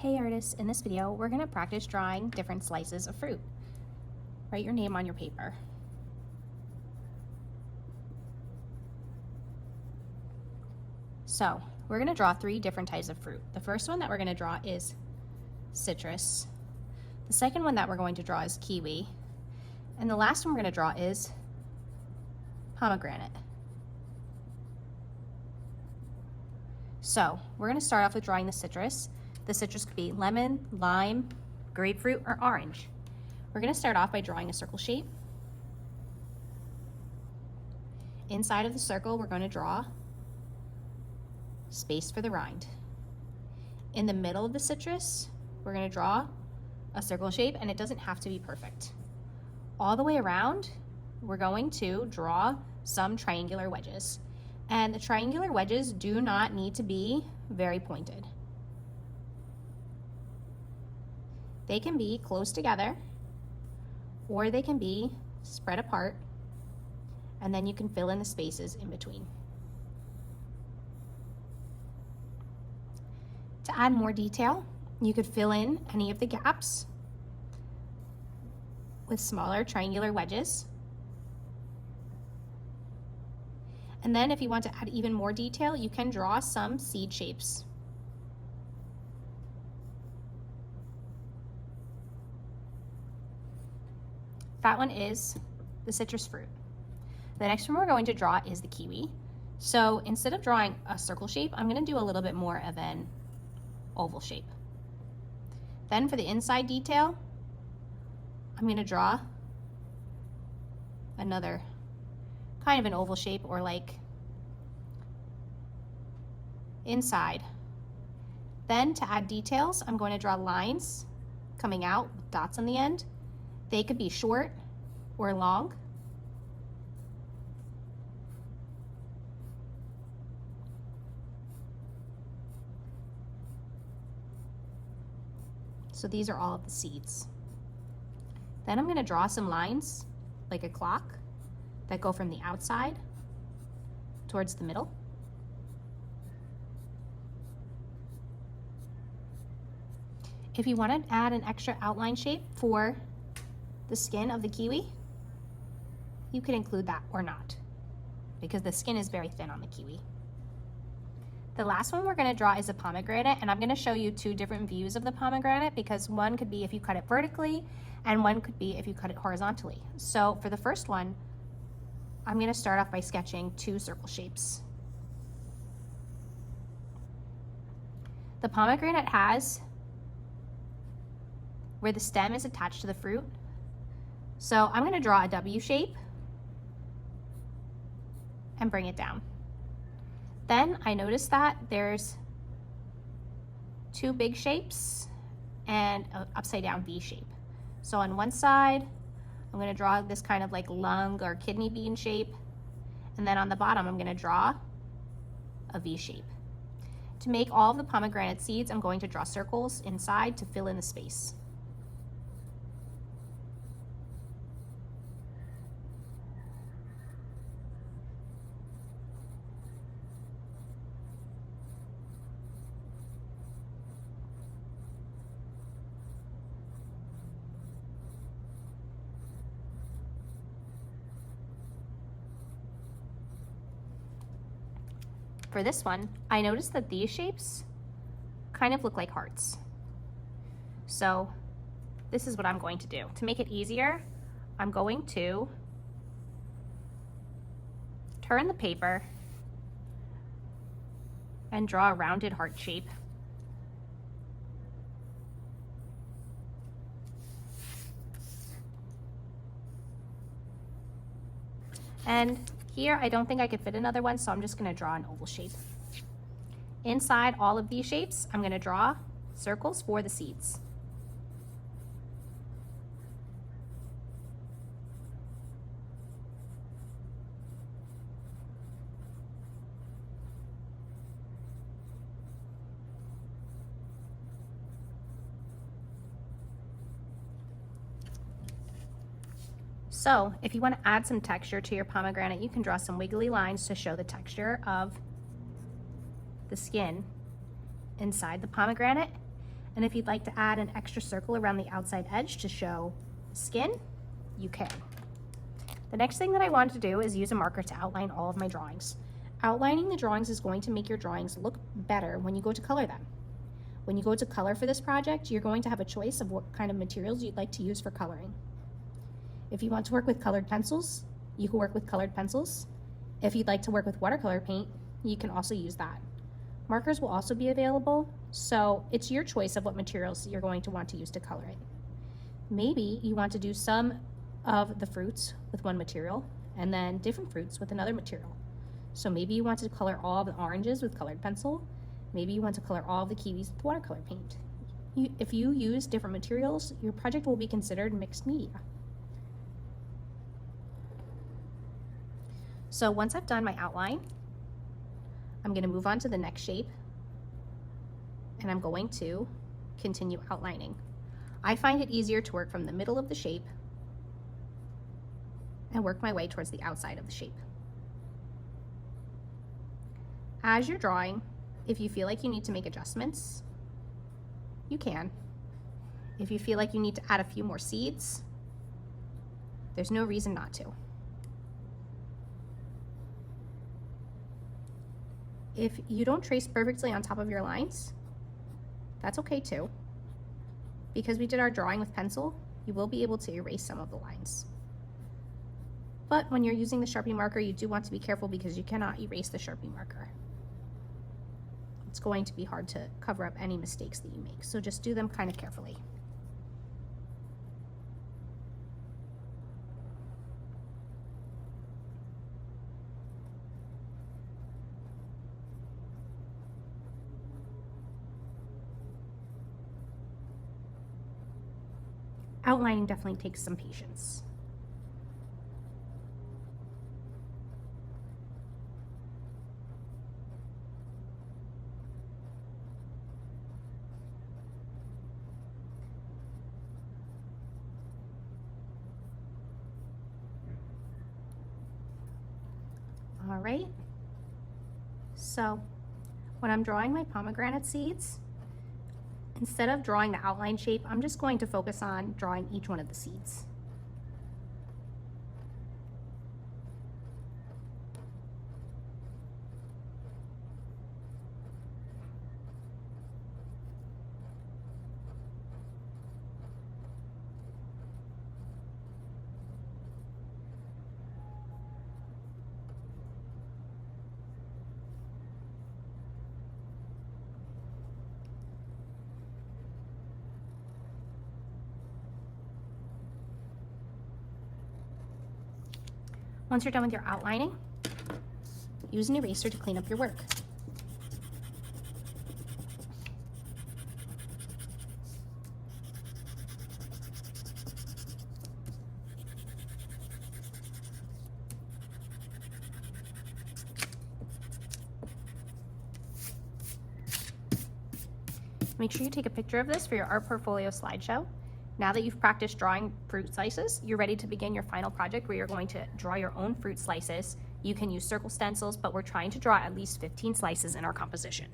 Hey artists, in this video we're going to practice drawing different slices of fruit. Write your name on your paper. So we're going to draw 3 different types of fruit. The first one that we're going to draw is citrus. The second one that we're going to draw is kiwi. And the last one we're going to draw is pomegranate. So we're going to start off with drawing the citrus. The citrus could be lemon, lime, grapefruit, or orange. We're going to start off by drawing a circle shape. Inside of the circle, we're going to draw space for the rind. In the middle of the citrus, we're going to draw a circle shape, and it doesn't have to be perfect. All the way around, we're going to draw some triangular wedges. And the triangular wedges do not need to be very pointed. They can be close together, or they can be spread apart, and then you can fill in the spaces in between. To add more detail, you could fill in any of the gaps with smaller triangular wedges. And then if you want to add even more detail, you can draw some seed shapes. That one is the citrus fruit. The next one we're going to draw is the kiwi. So instead of drawing a circle shape, I'm going to do a little bit more of an oval shape. Then for the inside detail, I'm going to draw another kind of an oval shape, or like inside. Then to add details, I'm going to draw lines coming out with dots on the end. They could be short or long. So these are all of the seeds. Then I'm going to draw some lines like a clock that go from the outside towards the middle. If you want to add an extra outline shape for the skin of the kiwi, you could include that or not, because the skin is very thin on the kiwi. The last one we're going to draw is a pomegranate, and I'm going to show you 2 different views of the pomegranate, because one could be if you cut it vertically and one could be if you cut it horizontally. So for the first one, I'm going to start off by sketching 2 circle shapes. The pomegranate has where the stem is attached to the fruit. So I'm going to draw a W shape and bring it down. Then I noticed that there's 2 big shapes and an upside down V shape. So on one side, I'm going to draw this kind of like lung or kidney bean shape. And then on the bottom, I'm going to draw a V shape. To make all of the pomegranate seeds, I'm going to draw circles inside to fill in the space. For this one, I noticed that these shapes kind of look like hearts. So this is what I'm going to do. To make it easier, I'm going to turn the paper and draw a rounded heart shape. And here, I don't think I could fit another one, so I'm just going to draw an oval shape. Inside all of these shapes, I'm going to draw circles for the seeds. So if you want to add some texture to your pomegranate, you can draw some wiggly lines to show the texture of the skin inside the pomegranate. And if you'd like to add an extra circle around the outside edge to show skin, you can. The next thing that I wanted to do is use a marker to outline all of my drawings. Outlining the drawings is going to make your drawings look better when you go to color them. When you go to color for this project, you're going to have a choice of what kind of materials you'd like to use for coloring. If you want to work with colored pencils, you can work with colored pencils. If you'd like to work with watercolor paint, you can also use that. Markers will also be available, so it's your choice of what materials you're going to want to use to color it. Maybe you want to do some of the fruits with one material and then different fruits with another material. So maybe you want to color all the oranges with colored pencil. Maybe you want to color all the kiwis with watercolor paint. If you use different materials, your project will be considered mixed media. So once I've done my outline, I'm going to move on to the next shape, and I'm going to continue outlining. I find it easier to work from the middle of the shape and work my way towards the outside of the shape. As you're drawing, if you feel like you need to make adjustments, you can. If you feel like you need to add a few more seeds, there's no reason not to. If you don't trace perfectly on top of your lines, that's okay too. Because we did our drawing with pencil, you will be able to erase some of the lines. But when you're using the Sharpie marker, you do want to be careful because you cannot erase the Sharpie marker. It's going to be hard to cover up any mistakes that you make, so just do them kind of carefully. Outlining definitely takes some patience. All right, so when I'm drawing my pomegranate seeds, instead of drawing the outline shape, I'm just going to focus on drawing each one of the seeds. Once you're done with your outlining, use an eraser to clean up your work. Make sure you take a picture of this for your art portfolio slideshow. Now that you've practiced drawing fruit slices, you're ready to begin your final project where you're going to draw your own fruit slices. You can use circle stencils, but we're trying to draw at least 15 slices in our composition.